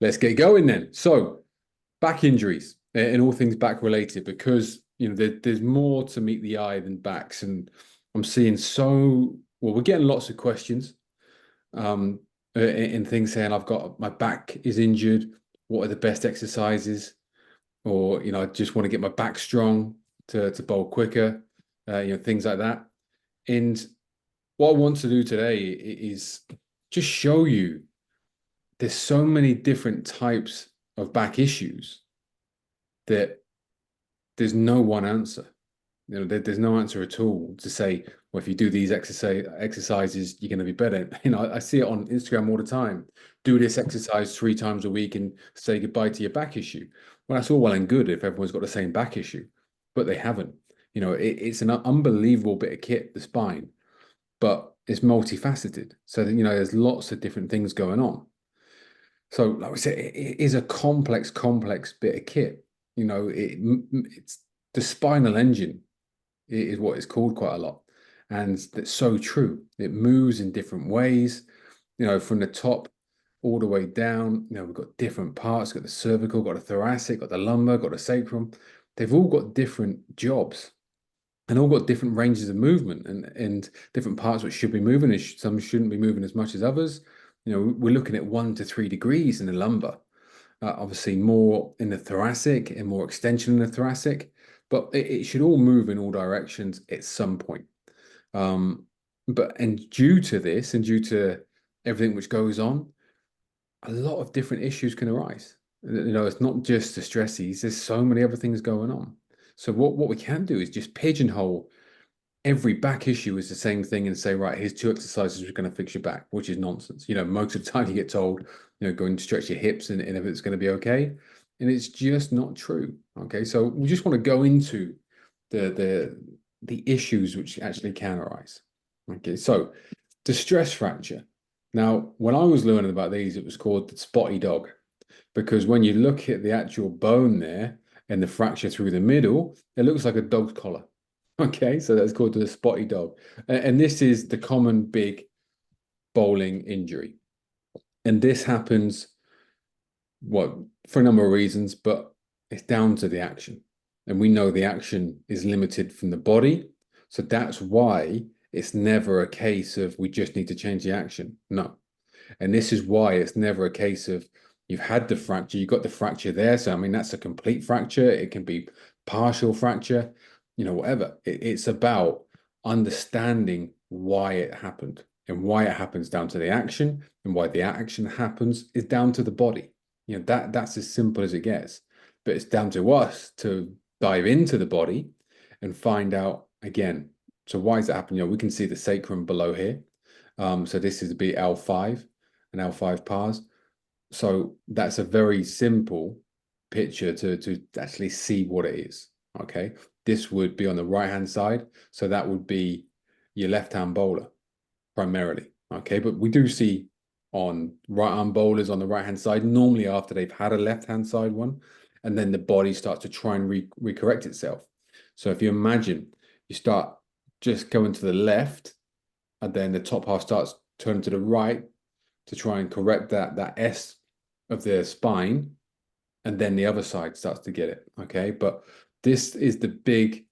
Let's get going then. So, back injuries and all things back related, because there's more to meet the eye than backs, and I'm seeing we're getting lots of questions in things saying I've got my back is injured. What are the best exercises? Or I just want to get my back strong to bowl quicker. Things like that. And what I want to do today is just show you there's so many different types of back issues that there's no one answer. There's no answer at all to say, well, if you do these exercises, you're going to be better. I see it on Instagram all the time. Do this exercise 3 times a week and say goodbye to your back issue. Well, that's all well and good if everyone's got the same back issue, but they haven't. It's an unbelievable bit of kit, the spine, but it's multifaceted. So that, there's lots of different things going on. So, like I said, it is a complex bit of kit. It's the spinal engine is what it's called quite a lot. And that's so true. It moves in different ways, from the top all the way down. We've got different parts, got the cervical, got the thoracic, got the lumbar, got the sacrum. They've all got different jobs and all got different ranges of movement and different parts which should be moving, and some shouldn't be moving as much as others. We're looking at 1 to 3 degrees in the lumbar. Obviously more in the thoracic and more extension in the thoracic, but it should all move in all directions at some point. And due to this and due to everything which goes on, a lot of different issues can arise. It's not just the stressies, there's so many other things going on. So what we can do is just pigeonhole every back issue is the same thing and say, right, here's 2 exercises which are going to fix your back, which is nonsense. Most of the time you get told, go and stretch your hips and if it's going to be okay. And it's just not true. Okay. So we just want to go into the issues which actually can arise. Okay. So the stress fracture. Now, when I was learning about these, it was called the spotty dog, because when you look at the actual bone there and the fracture through the middle, it looks like a dog's collar. Okay, so that's called the spotty dog. And this is the common big bowling injury. And this happens, what, for a number of reasons, but it's down to the action. And we know the action is limited from the body. So that's why it's never a case of we just need to change the action. No. And this is why it's never a case of you've had the fracture, you've got the fracture there. So, I mean, that's a complete fracture. It can be partial fracture, whatever. It's about understanding why it happened, and why it happens down to the action, and why the action happens is down to the body. That's as simple as it gets. But it's down to us to dive into the body and find out again. So why is that happening? We can see the sacrum below here. So this is the L5 and L5 pars. So that's a very simple picture to actually see what it is. Okay. This would be on the right-hand side. So that would be your left-hand bowler primarily. Okay. But we do see on right-arm bowlers on the right-hand side, normally after they've had a left-hand side one, and then the body starts to try and recorrect itself. So if you imagine you start just going to the left, and then the top half starts turning to the right to try and correct that S of the spine, and then the other side starts to get it. Okay, but this is the big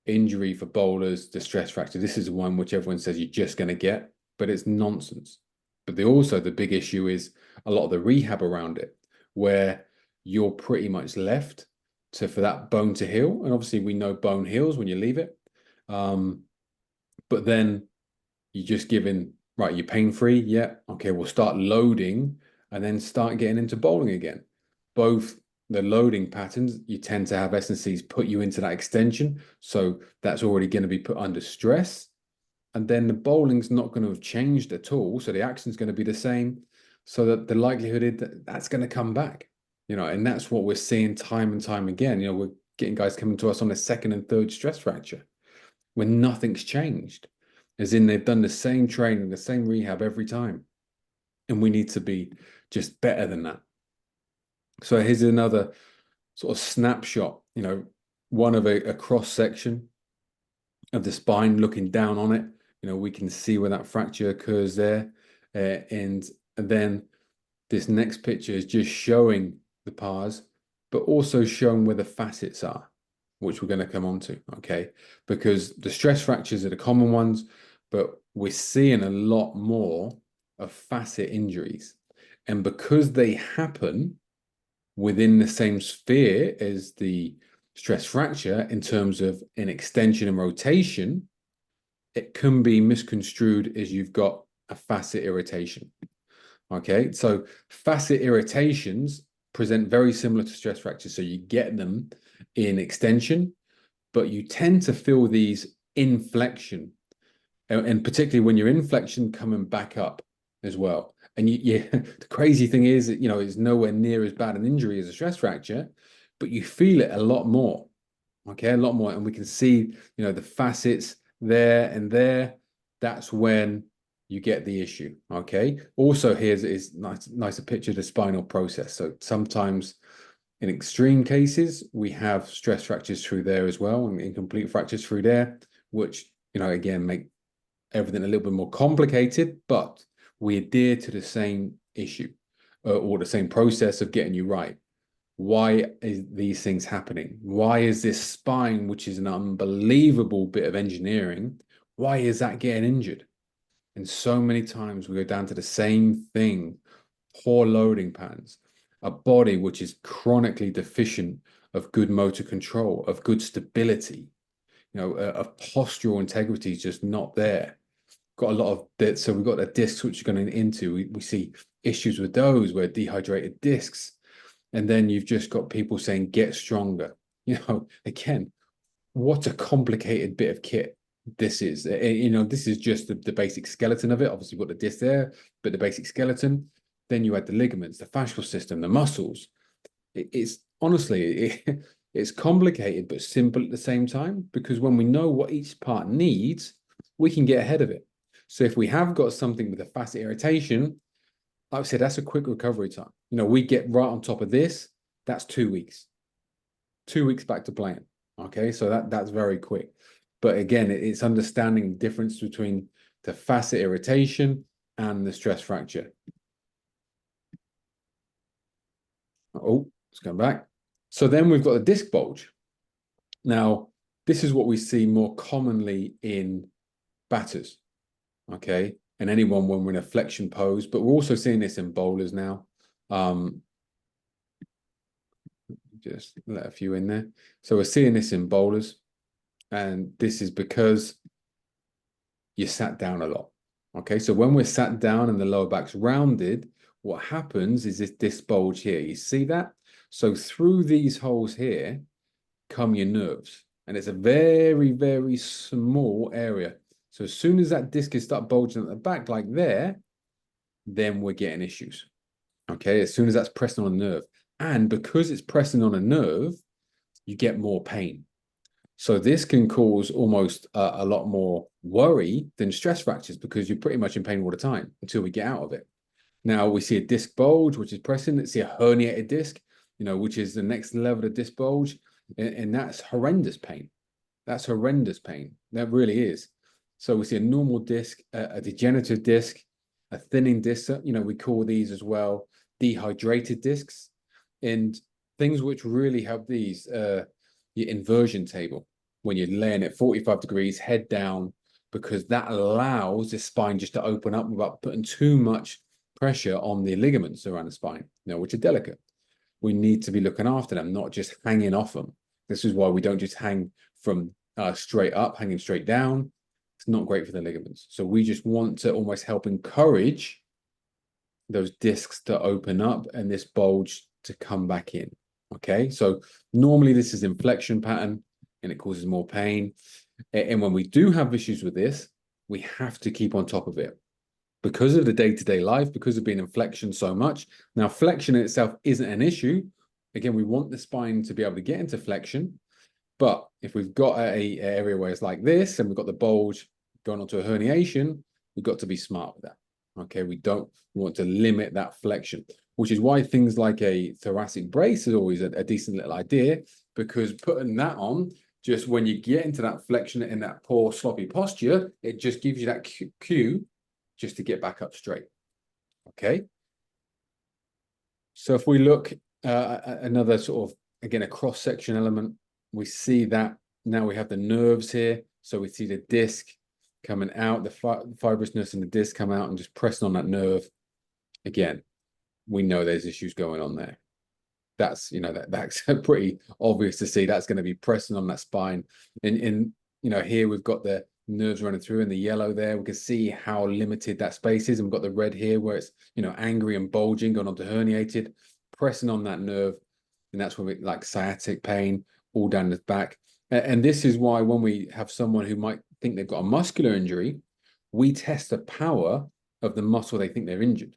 injury for bowlers, the stress fracture. This is the one which everyone says you're just going to get, but it's nonsense. But also the big issue is a lot of the rehab around it, where you're pretty much left for that bone to heal. And obviously we know bone heals when you leave it. But then you're just giving, right, you're pain-free. Yeah. Okay, we'll start loading and then start getting into bowling again. Both the loading patterns, you tend to have S&Cs put you into that extension. So that's already going to be put under stress. And then the bowling's not going to have changed at all. So the action's going to be the same. So that the likelihood is that that's going to come back, and that's what we're seeing time and time again. We're getting guys coming to us on a second and third stress fracture when nothing's changed, as in they've done the same training, the same rehab every time. And we need to be just better than that. So here's another sort of snapshot, one of a cross section of the spine looking down on it. We can see where that fracture occurs there. And then This next picture is just showing the pars, but also showing where the facets are, which we're going to come on to, okay? Because the stress fractures are the common ones, but we're seeing a lot more of facet injuries. And because they happen within the same sphere as the stress fracture in terms of an extension and rotation, it can be misconstrued as you've got a facet irritation. Okay, so facet irritations present very similar to stress fractures. So you get them in extension, but you tend to feel these in flexion, and particularly when you're in flexion coming back up as well. And the crazy thing is that, it's nowhere near as bad an injury as a stress fracture, but you feel it a lot more. Okay, a lot more. And we can see, the facets there and there. That's when you get the issue. Okay. Also, here's is nice a picture of the spinal process. So sometimes in extreme cases, we have stress fractures through there as well, and incomplete fractures through there, which, again, make everything a little bit more complicated, but we adhere to the same issue or the same process of getting you right. Why is these things happening? Why is this spine, which is an unbelievable bit of engineering, why is that getting injured? And so many times we go down to the same thing: poor loading patterns, a body which is chronically deficient of good motor control, of good stability, of postural integrity is just not there. Got a lot of that. So we've got the discs which are going into. We see issues with those where dehydrated discs. And then you've just got people saying, get stronger. Again, what a complicated bit of kit this is. This is just the basic skeleton of it. Obviously, you've got the disc there, but the basic skeleton. Then you add the ligaments, the fascial system, the muscles. It's honestly, it's complicated, but simple at the same time, because when we know what each part needs, we can get ahead of it. So if we have got something with a facet irritation, like I said, that's a quick recovery time. We get right on top of this. That's 2 weeks. 2 weeks back to playing. Okay, so that's very quick. But again, it's understanding the difference between the facet irritation and the stress fracture. Oh, let's go back. So then we've got the disc bulge. Now, this is what we see more commonly in batters. Okay, and anyone when we're in a flexion pose, but we're also seeing this in bowlers now. Just let a few in there. So we're seeing this in bowlers, and this is because you sat down a lot. Okay, so when we're sat down and the lower back's rounded, what happens is this disc bulge here. You see that? So through these holes here come your nerves, and it's a very, very small area. So as soon as that disc is start bulging at the back like there, then we're getting issues. Okay, as soon as that's pressing on a nerve. And because it's pressing on a nerve, you get more pain. So this can cause almost a lot more worry than stress fractures, because you're pretty much in pain all the time until we get out of it. Now we see a disc bulge, which is pressing. Let's see a herniated disc, which is the next level of disc bulge. And that's horrendous pain. That's horrendous pain. That really is. So we see a normal disc, a degenerative disc, a thinning disc. We call these as well dehydrated discs. And things which really help these, your inversion table, when you're laying at 45 degrees, head down, because that allows the spine just to open up without putting too much pressure on the ligaments around the spine, which are delicate. We need to be looking after them, not just hanging off them. This is why we don't just hang from straight up, hanging straight down. It's not great for the ligaments. So we just want to almost help encourage those discs to open up and this bulge to come back in. Okay, so normally this is inflection pattern and it causes more pain. And when we do have issues with this, we have to keep on top of it because of the day-to-day life, because of being in flexion so much. Now, flexion in itself isn't an issue. Again, we want the spine to be able to get into flexion. But if we've got a area where it's like this and we've got the bulge going onto a herniation, we've got to be smart with that. Okay, we don't want to limit that flexion, which is why things like a thoracic brace is always a decent little idea, because putting that on, just when you get into that flexion and that poor sloppy posture, it just gives you that cue just to get back up straight. Okay. So if we look at another sort of, again, a cross-section element, we see that now we have the nerves here. So we see the disc coming out, the fibrousness and the disc come out and just pressing on that nerve. Again, we know there's issues going on there. That's, that's pretty obvious to see. That's going to be pressing on that spine. In here we've got the nerves running through in the yellow there. We can see how limited that space is. And we've got the red here where it's, angry and bulging, going on to herniated, pressing on that nerve. And that's where we like sciatic pain all down the back. And this is why when we have someone who might think they've got a muscular injury, we test the power of the muscle they think they're injured.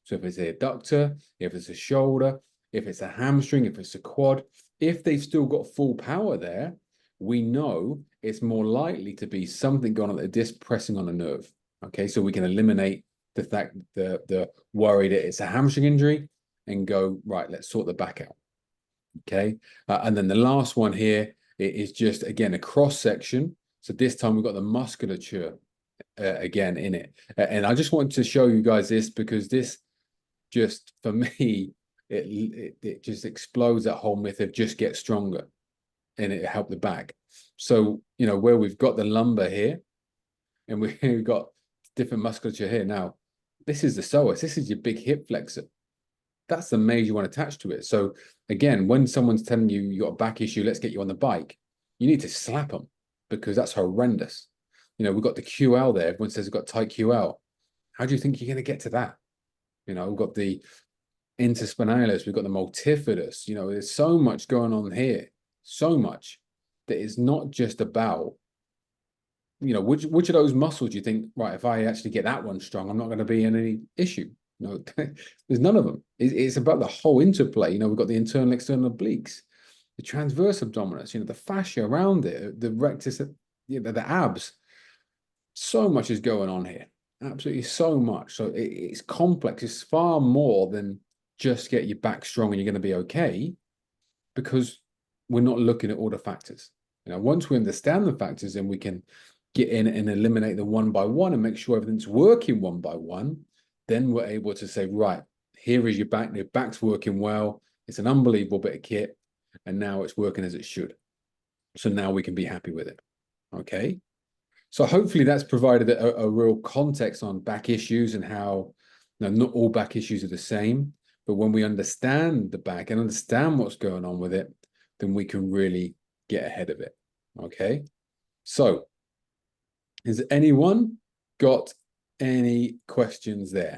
So if it's a adductor, if it's a shoulder, if it's a hamstring, if it's a quad, if they've still got full power there, we know it's more likely to be something going on at the disc pressing on a nerve. Okay, so we can eliminate the fact, the worry that it's a hamstring injury and go, right, let's sort the back out. Okay, and then the last one here is just, again, a cross section. So this time we've got the musculature again in it. And I just wanted to show you guys this because this just, for me, it just explodes that whole myth of just get stronger and it help the back. So, where we've got the lumbar here and we've got different musculature here. Now, this is the psoas. This is your big hip flexor. That's the major one attached to it. So again, when someone's telling you you got a back issue, let's get you on the bike, you need to slap them because that's horrendous. We've got the QL there. Everyone says we've got tight QL. How do you think you're going to get to that? We've got the interspinalis, we've got the multifidus. There's so much going on here, so much that it's not just about, which of those muscles do you think, right, if I actually get that one strong, I'm not going to be in any issue. There's none of them. It's about the whole interplay. We've got the internal, external obliques, the transverse abdominis, the fascia around it, the rectus, the abs. So much is going on here. Absolutely so much. So it's complex. It's far more than just get your back strong and you're going to be okay, because we're not looking at all the factors. Once we understand the factors, then we can get in and eliminate the one by one and make sure everything's working one by one. Then we're able to say, right, here is your back. Your back's working well. It's an unbelievable bit of kit. And now it's working as it should. So now we can be happy with it. Okay. So hopefully that's provided a real context on back issues and how not all back issues are the same. But when we understand the back and understand what's going on with it, then we can really get ahead of it. Okay. So has anyone got any questions there?